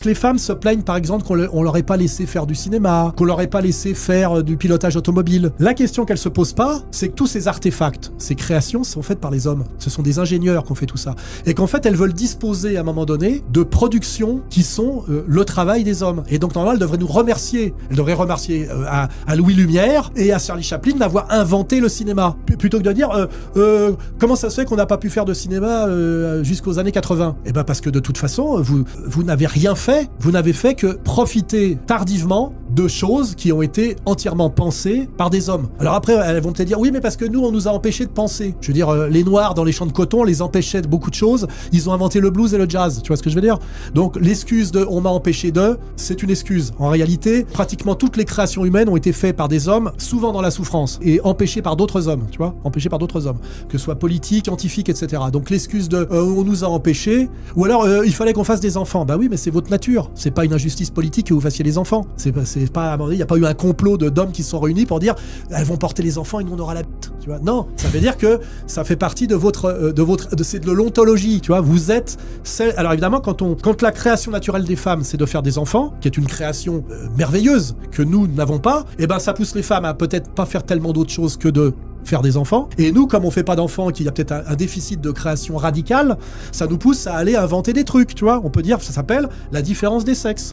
Les femmes se plaignent par exemple qu'on leur ait pas laissé faire du cinéma, qu'on leur ait pas laissé faire du pilotage automobile. La question qu'elle se pose pas, c'est que tous ces artefacts, ces créations sont faites par les hommes. Ce sont des ingénieurs qui ont fait tout ça. Et qu'en fait, elles veulent disposer à un moment donné de productions qui sont le travail des hommes. Et donc normalement, elles devraient nous remercier. Elles devraient remercier à Louis Lumière et à Charlie Chaplin d'avoir inventé le cinéma. Plutôt que de dire comment ça se fait qu'on n'a pas pu faire de cinéma jusqu'aux années 80. Eh ben parce que de toute façon, vous n'avez rien fait. Vous n'avez fait que profiter tardivement de choses qui ont été entièrement pensées par des hommes. Alors après, elles vont peut-être dire, oui, mais parce que nous, on nous a empêchés de penser. Je veux dire, les Noirs dans les champs de coton, on les empêchait de beaucoup de choses. Ils ont inventé le blues et le jazz. Tu vois ce que je veux dire? Donc, l'excuse de « on m'a empêché de », c'est une excuse. En réalité, pratiquement toutes les créations humaines ont été faites par des hommes, souvent dans la souffrance, et empêchées par d'autres hommes, tu vois? Empêchées par d'autres hommes, que ce soit politiques, scientifiques, etc. Donc, l'excuse de « on nous a empêchés », ou alors « il fallait qu'on fasse des enfants ». Bah oui, mais c'est votre nature. C'est pas une injustice politique que vous fassiez les enfants. C'est pas, à un moment donné, il n'y a pas eu un complot d'hommes qui se sont réunis pour dire elles vont porter les enfants et nous on aura la bite. Tu vois? Non, ça veut dire que ça fait partie de l'ontologie. Tu vois? Vous êtes alors évidemment, quand la création naturelle des femmes, c'est de faire des enfants, qui est une création merveilleuse que nous n'avons pas, et ben ça pousse les femmes à peut-être pas faire tellement d'autres choses que de faire des enfants. Et nous, comme on fait pas d'enfants, qu'il y a peut-être un déficit de création radicale, ça nous pousse à aller inventer des trucs, tu vois. On peut dire, ça s'appelle la différence des sexes.